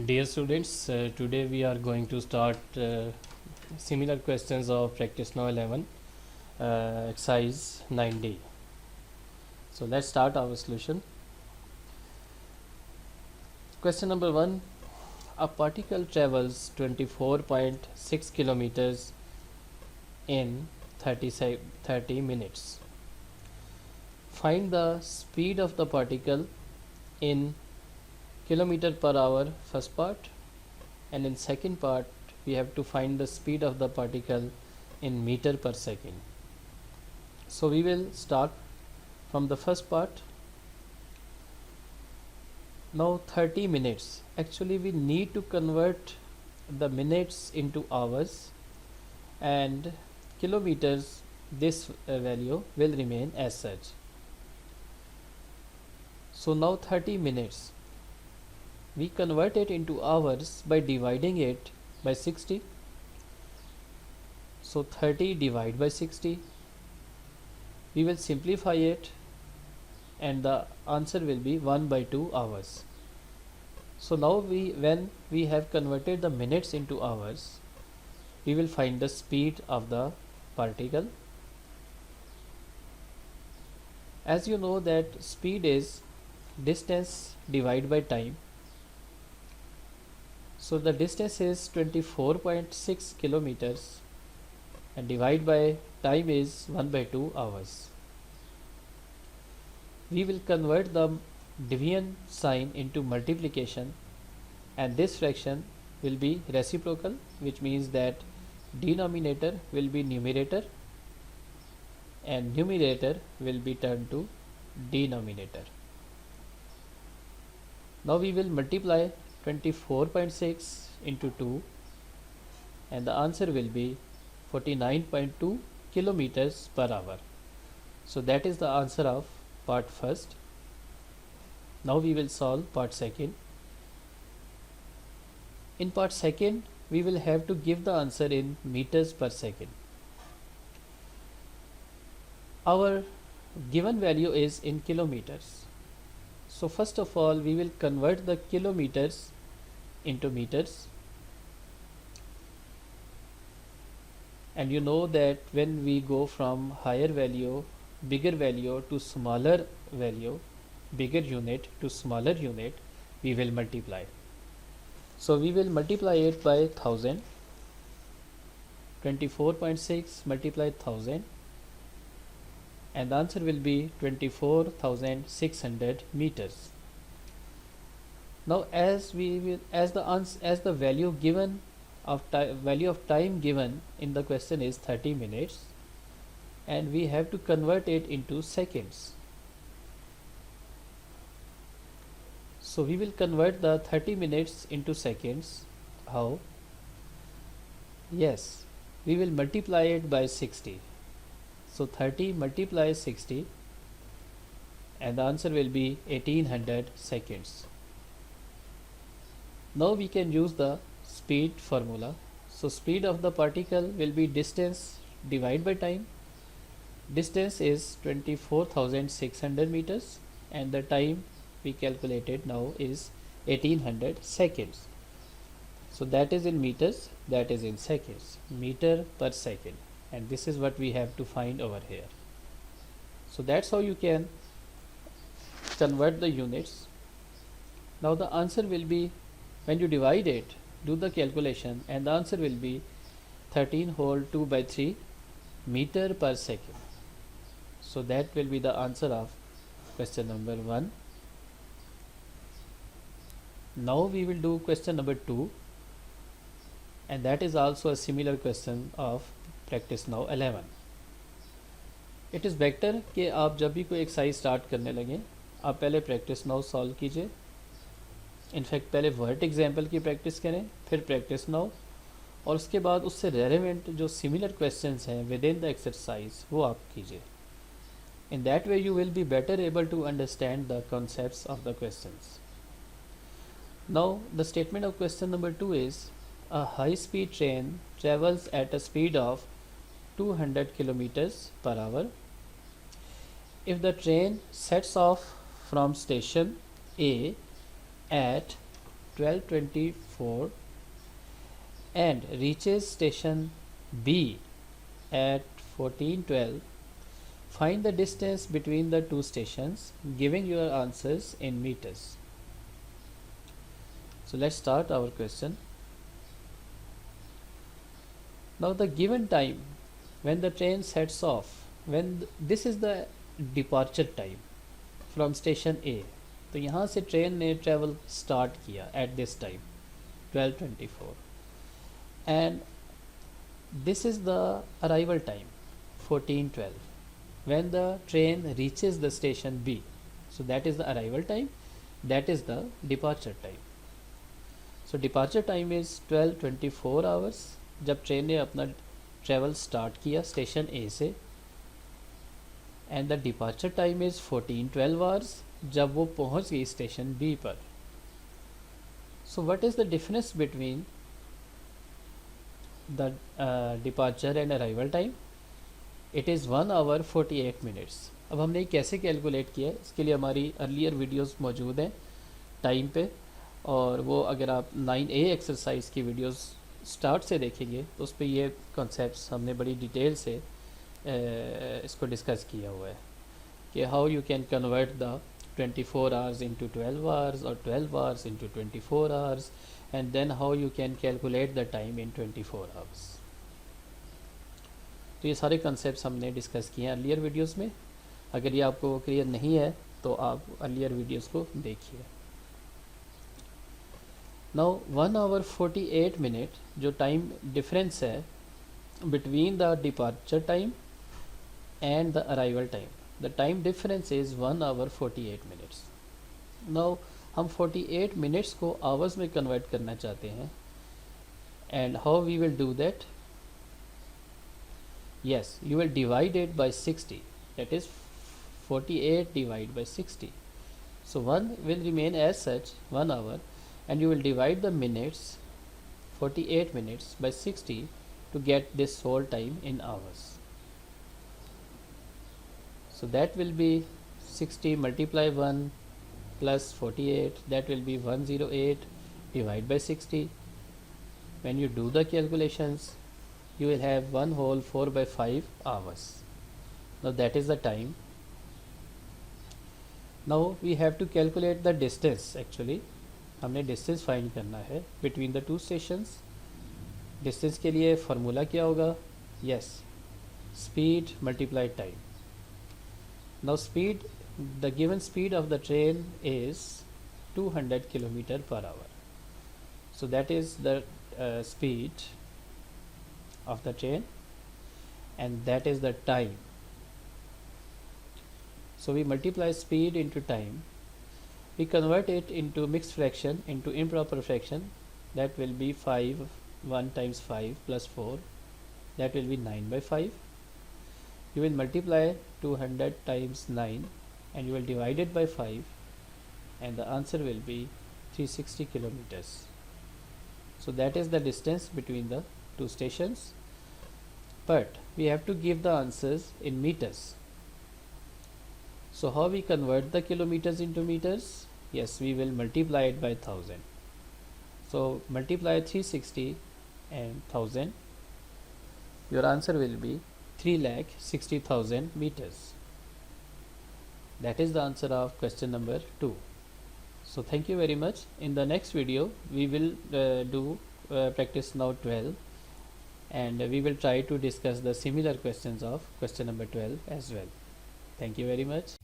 Dear students, today we are going to start similar questions of practice now 11 exercise 9D. So let's start our solution. Question number 1, a particle travels 24.6 kilometers in 30 minutes. Find the speed of the particle in kilometer per hour first part, and in second part we have to find the speed of the particle in meter per second. So we will start from the first part. Now 30 minutes, actually we need to convert the minutes into hours, and kilometers, this value will remain as such. So now 30 minutes, we convert it into hours by dividing it by 60. So 30 divided by 60, we will simplify it and the answer will be 1 by 2 hours. So now when we have converted the minutes into hours, we will find the speed of the particle. As you know that speed is distance divided by time. So the distance is 24.6 kilometers and divided by time is 1 by 2 hours. We will convert the division sign into multiplication, and this fraction will be reciprocal, which means that denominator will be numerator and numerator will be turned to denominator. Now we will multiply 24.6 into 2 and the answer will be 49.2 kilometers per hour. So that is the answer of part first. Now we will solve part second. In part second, we will have to give the answer in meters per second. Our given value is in kilometers. So first of all, we will convert the kilometers into meters. And you know that when we go from higher value, bigger value to smaller value, bigger unit to smaller unit, we will multiply. So we will multiply it by 1000. 24.6 multiplied 1000, and the answer will be 24,600 meters. Now as the value given of value of time given in the question is 30 minutes, and we have to convert it into seconds. So we will convert the 30 minutes into seconds. How? Yes, we will multiply it by 60. So 30 multiplies 60 and the answer will be 1800 seconds. Now we can use the speed formula. So speed of the particle will be distance divided by time. Distance is 24,600 meters and the time we calculated now is 1800 seconds. So that is in meters, that is in seconds, meter per second, and this is what we have to find over here. So that's how you can convert the units. Now the answer will be, when you divide it, do the calculation, and the answer will be 13 whole 2 by 3 meter per second. So that will be the answer of question number 1. Now we will do question number 2, and that is also a similar question of practice now 11. It is better कि आप जब भी कोई exercise start करने लगें, आप पहले practice now solve कीजिए. इनफैक्ट पहले वर्ड एग्जाम्पल की प्रैक्टिस करें, फिर प्रैक्टिस नाउ, और उसके बाद उससे रेलेवेंट जो सिमिलर क्वेश्चंस हैं विद इन द एक्सरसाइज वो आप कीजिए. In that way you will be better able to understand the concepts of the questions. Now the statement of question number 2 is, a high speed train travels at a speed of 200 kilometers per hour. If the train sets off from station A at 12:24 and reaches station B at 14:12, find the distance between the two stations, giving your answers in meters. So let's start our question. Now the given time when the train sets off, this is the departure time from station A. तो यहाँ से train ने travel start किया at this time 12:24 and this is the arrival time 14:12 when the train reaches the station B. So that is the arrival time, that is the departure time. So departure time is 12:24 hours जब train ने अपना travel start किया station ए से, and the departure time is 14:12 hours जब वो पहुंच गई station B पर. So what is the difference between the departure and arrival time? It is 1 hour 48 minutes. अब हमने कैसे कैलकुलेट किया है, इसके लिए हमारी अर्लियर वीडियोस मौजूद हैं टाइम पे, और वो अगर आप 9A एक्सरसाइज की वीडियोस स्टार्ट से देखेंगे तो उस पर ये कॉन्सेप्ट्स हमने बड़ी डिटेल से इसको डिस्कस किया हुआ है कि how you can convert the 24 hours into 12 hours or 12 hours into 24 hours, and then how you can calculate the time in 24 hours. तो ये सारे कॉन्सेप्ट्स हमने डिस्कस किए हैं अर्लियर वीडियोस में. अगर ये आपको क्लियर नहीं है तो आप अर्लियर वीडियोस को देखिए. नाउ 1 hour 48 minute जो टाइम डिफरेंस है between the departure time and the arrival time, the time difference is 1 hour 48 minutes. Now हम 48 मिनट्स को आवर्स में कन्वर्ट करना चाहते हैं, and how we will do that? Yes, you will divide it by 60, that is 48 divide by 60. So 1 will remain as such 1 hour, and you will divide the minutes 48 minutes by 60 to get this whole time in hours. So that will be 60 multiply 1 plus 48, that will be 108 divide by 60. When you do the calculations you will have 1 whole 4 by 5 hours. Now that is the time. Now we have to calculate the distance. Actually हमने distance find करना है between the two stations. Distance के लिए formula क्या होगा? Yes, speed multiply time. Now speed, the given speed of the train is 200 kilometre per hour. So that is the speed of the train, and that is the time. So we multiply speed into time, we convert it into mixed fraction into improper fraction, that will be 5, 1 times 5 plus 4, that will be 9 by 5. You will multiply 200 times 9 and you will divide it by 5, and the answer will be 360 kilometers. So that is the distance between the two stations, but we have to give the answers in meters. So how we convert the kilometers into meters? Yes, we will multiply it by 1000. So multiply 360 and 1000, your answer will be 3,60,000 meters. That is the answer of question number 2. So thank you very much. In the next video we will do practice now 12, and we will try to discuss the similar questions of question number 12 as well. Thank you very much.